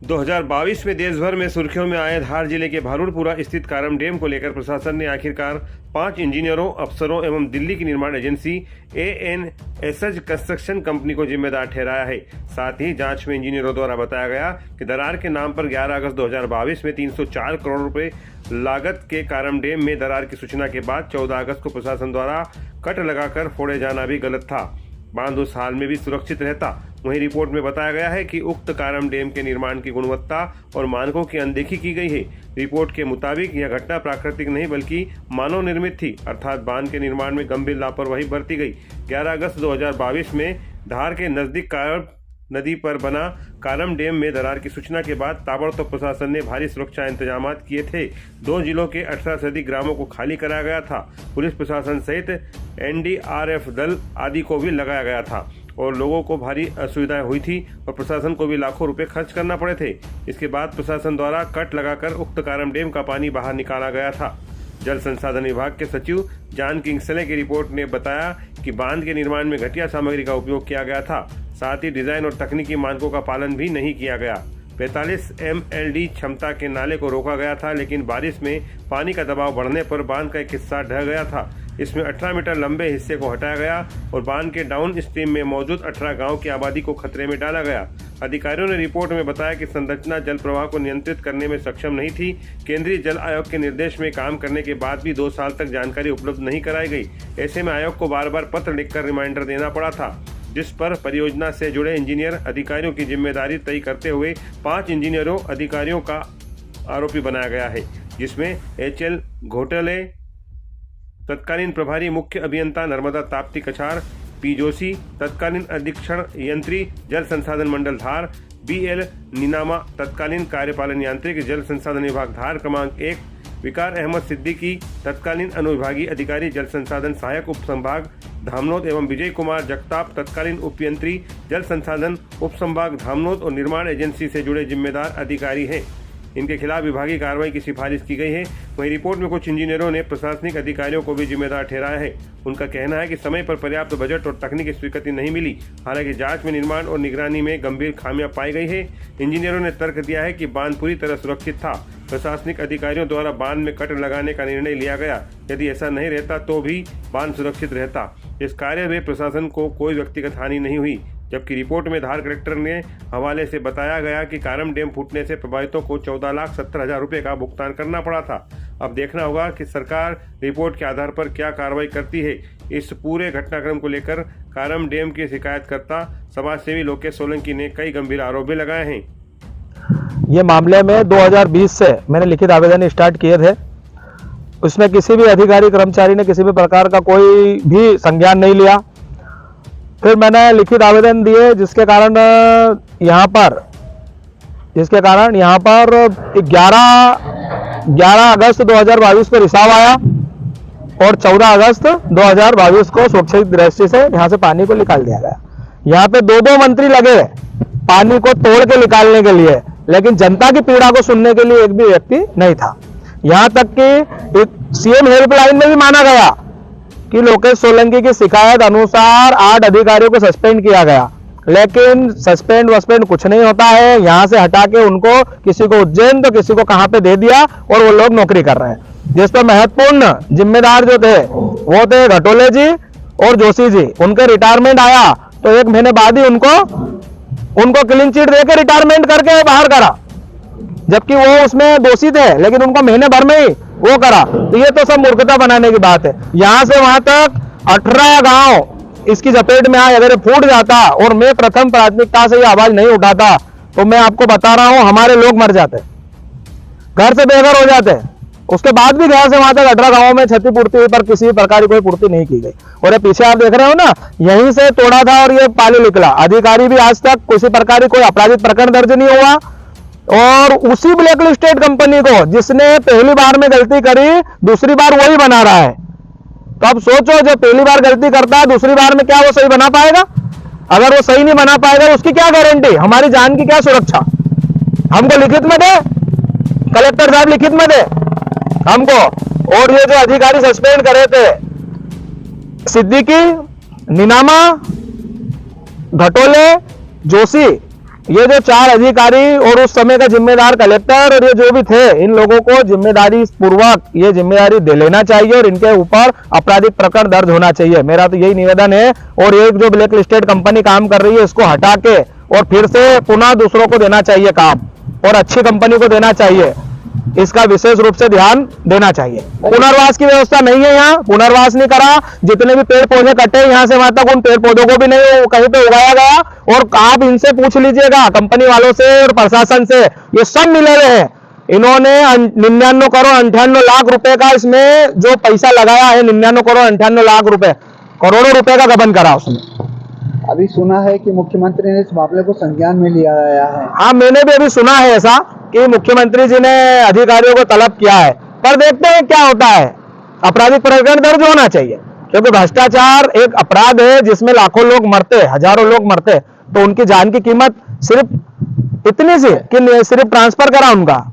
2022 में देश भर में सुर्खियों में आए धार जिले के भारूडपुरा स्थित कारम डैम को लेकर प्रशासन ने आखिरकार 5 इंजीनियरों, अफसरों एवं दिल्ली की निर्माण एजेंसी ANSH कंस्ट्रक्शन कंपनी को जिम्मेदार ठहराया है। साथ ही जांच में इंजीनियरों द्वारा बताया गया कि दरार के नाम पर 11 अगस्त 2022 में 304 करोड़ रुपए लागत के कारम डैम में दरार की सूचना के बाद 14 अगस्त को प्रशासन द्वारा कट लगाकर फोड़े जाना भी गलत था। बांध उस हाल में भी सुरक्षित रहता। वहीं रिपोर्ट में बताया गया है कि उक्त कारम डैम के निर्माण की गुणवत्ता और मानकों की अनदेखी की गई है। रिपोर्ट के मुताबिक यह घटना प्राकृतिक नहीं बल्कि मानव निर्मित थी, अर्थात बांध के निर्माण में गंभीर लापरवाही बरती गई। 11 अगस्त 2022 में धार के नजदीक कारम नदी पर बना कारम डैम में दरार की सूचना के बाद ताबड़तोड़ प्रशासन ने भारी सुरक्षा इंतजाम किए थे। 2 जिलों के 18 से अधिक ग्रामों को खाली कराया गया था। पुलिस प्रशासन सहित NDRF दल आदि को भी लगाया गया था और लोगों को भारी असुविधाएं हुई थी और प्रशासन को भी लाखों रुपए खर्च करना पड़े थे। इसके बाद प्रशासन द्वारा कट लगाकर उक्त कारम डैम का पानी बाहर निकाला गया था। जल संसाधन विभाग के सचिव जॉन किंग्सले की रिपोर्ट ने बताया कि बांध के निर्माण में घटिया सामग्री का उपयोग किया गया था। साथ ही डिजाइन और तकनीकी मानकों का पालन भी नहीं किया गया। 45 MLD क्षमता के नाले को रोका गया था, लेकिन बारिश में पानी का दबाव बढ़ने पर बांध का एक हिस्सा ढह गया था। इसमें 18 मीटर लंबे हिस्से को हटाया गया और बांध के डाउन स्ट्रीम में मौजूद 18 गांव की आबादी को खतरे में डाला गया। अधिकारियों ने रिपोर्ट में बताया कि संरचना जल प्रवाह को नियंत्रित करने में सक्षम नहीं थी। केंद्रीय जल आयोग के निर्देश में काम करने के बाद भी 2 साल तक जानकारी उपलब्ध नहीं कराई गई। ऐसे में आयोग को बार-बार पत्र लिखकर रिमाइंडर देना पड़ा था, जिस पर परियोजना से जुड़े इंजीनियर अधिकारियों की जिम्मेदारी तय करते हुए 5 इंजीनियरों अधिकारियों का आरोपी बनाया गया है, जिसमें HL घोटाले तत्कालीन प्रभारी मुख्य अभियंता नर्मदा ताप्ती कछार, P जोशी तत्कालीन अधीक्षण यंत्री जल संसाधन मंडल धार, BL नीनामा तत्कालीन कार्यपालन यांत्रिक जल संसाधन विभाग धार क्रमांक 1, विकार अहमद सिद्दीकी तत्कालीन अनुविभागीय अधिकारी जल संसाधन सहायक उप संभाग धामनोद एवं विजय कुमार जगताप तत्कालीन उपयंत्री जल संसाधन उप संभाग धामनोद और निर्माण एजेंसी से जुड़े जिम्मेदार अधिकारी हैं। इनके खिलाफ विभागीय कार्रवाई की सिफारिश की गई है। वहीं रिपोर्ट में कुछ इंजीनियरों ने प्रशासनिक अधिकारियों को भी जिम्मेदार ठहराया है। उनका कहना है कि समय पर पर्याप्त बजट और तकनीकी स्वीकृति नहीं मिली। हालांकि जांच में निर्माण और निगरानी में गंभीर खामियां पाई गई है। इंजीनियरों ने तर्क दिया है कि बांध पूरी तरह सुरक्षित था। प्रशासनिक अधिकारियों द्वारा बांध में कट लगाने का निर्णय लिया गया। यदि ऐसा नहीं रहता तो भी बांध सुरक्षित रहता। इस कार्य में प्रशासन को कोई व्यक्तिगत हानि नहीं हुई, जबकि रिपोर्ट में धार कलेक्टर ने हवाले से बताया गया कि कारम डैम फूटने से प्रभावितों को 14,70,000 रुपये का भुगतान करना पड़ा था। अब देखना होगा कि सरकार रिपोर्ट के आधार पर क्या कार्रवाई करती है। इस पूरे घटनाक्रम को लेकर कारम डैम के शिकायतकर्ता समाजसेवी लोकेश सोलंकी ने कई गंभीर आरोप भी लगाए हैं। ये मामले में 2020 से मैंने लिखित आवेदन स्टार्ट किए थे। उसमें किसी भी अधिकारी कर्मचारी ने किसी भी प्रकार का कोई भी संज्ञान नहीं लिया। फिर मैंने लिखित आवेदन दिए, जिसके कारण यहाँ पर 11 अगस्त 2022 को रिसाव आया और 14 अगस्त 2022 को सुरक्षित दृष्टि से यहाँ से पानी को निकाल दिया गया। यहाँ पे 2 मंत्री लगे पानी को तोड़ के निकालने के लिए, लेकिन जनता की पीड़ा को सुनने के लिए एक भी व्यक्ति नहीं था। यहाँ तक कि CM हेल्पलाइन में भी माना गया कि लोकेश सोलंकी की शिकायत अनुसार 8 अधिकारियों को सस्पेंड किया गया, लेकिन सस्पेंड कुछ नहीं होता है। यहाँ से हटा के उनको किसी को उज्जैन तो किसी को कहाँ पे दे दिया और वो लोग नौकरी कर रहे हैं। जिस पर महत्वपूर्ण जिम्मेदार जो थे वो थे घटोले जी और जोशी जी। उनके रिटायरमेंट आया तो 1 महीने बाद ही उनको क्लीन चिट देकर रिटायरमेंट करके बाहर करा, जबकि वो उसमें दोषी थे, लेकिन उनको महीने भर में ही वो करा। तो ये तो सब मूर्खता बनाने की बात है। यहां से वहां तक 18 गांव इसकी चपेट में आए। अगर फूट जाता और मैं प्रथम प्राथमिकता से ये आवाज नहीं उठाता तो मैं आपको बता रहा हूं हमारे लोग मर जाते, घर से बेघर हो जाते। उसके बाद भी यहाँ से वहां तक 18 गांवों में क्षतिपूर्ति हुई, पर किसी प्रकार की कोई पूर्ति नहीं की गई। और ये पीछे आप देख रहे हो ना, यहीं से तोड़ा था और ये पानी निकला। अधिकारी भी आज तक किसी प्रकार की कोई आपराधिक प्रकरण दर्ज नहीं हुआ। और उसी ब्लैक लिस्टेड कंपनी को जिसने पहली बार में गलती करी, दूसरी बार वही बना रहा है। तो अब सोचो, जो पहली बार गलती करता है दूसरी बार में क्या वो सही बना पाएगा? अगर वो सही नहीं बना पाएगा उसकी क्या गारंटी? हमारी जान की क्या सुरक्षा? हमको लिखित में दे, कलेक्टर साहब लिखित में दे हमको। और ये जो अधिकारी सस्पेंड करे थे, सिद्दीकी, नीनामा, घटोले, जोशी, ये जो 4 अधिकारी और उस समय का जिम्मेदार कलेक्टर और ये जो भी थे, इन लोगों को जिम्मेदारी पूर्वक ये जिम्मेदारी दे लेना चाहिए और इनके ऊपर आपराधिक प्रकरण दर्ज होना चाहिए। मेरा तो यही निवेदन है। और एक जो ब्लैक लिस्टेड कंपनी काम कर रही है इसको हटा के और फिर से पुनः दूसरों को देना चाहिए काम, और अच्छी कंपनी को देना चाहिए। इसका विशेष रूप से ध्यान देना चाहिए। पुनर्वास की व्यवस्था नहीं है यहाँ, पुनर्वास नहीं करा। जितने भी पेड़ पौधे कटे यहाँ से वहां तक, उन पेड़ पौधों को भी नहीं कहीं पे उगाया गया। और आप इनसे पूछ लीजिएगा, कंपनी वालों से और प्रशासन से, ये सब मिले हुए हैं। इन्होंने 99 करोड़ 98 लाख रुपए का इसमें जो पैसा लगाया है, 99 करोड़ 98 लाख रुपए, करोड़ों रुपए का गबन करा उसने। अभी सुना है कि मुख्यमंत्री ने इस मामले को संज्ञान में लिया गया है। हाँ, मैंने भी अभी सुना है ऐसा कि मुख्यमंत्री जी ने अधिकारियों को तलब किया है, पर देखते हैं क्या होता है। आपराधिक प्रकरण दर्ज होना चाहिए, क्योंकि भ्रष्टाचार एक अपराध है जिसमें लाखों लोग मरते, हजारों लोग मरते, तो उनकी जान की कीमत सिर्फ इतनी सी कि सिर्फ ट्रांसफर करा उनका,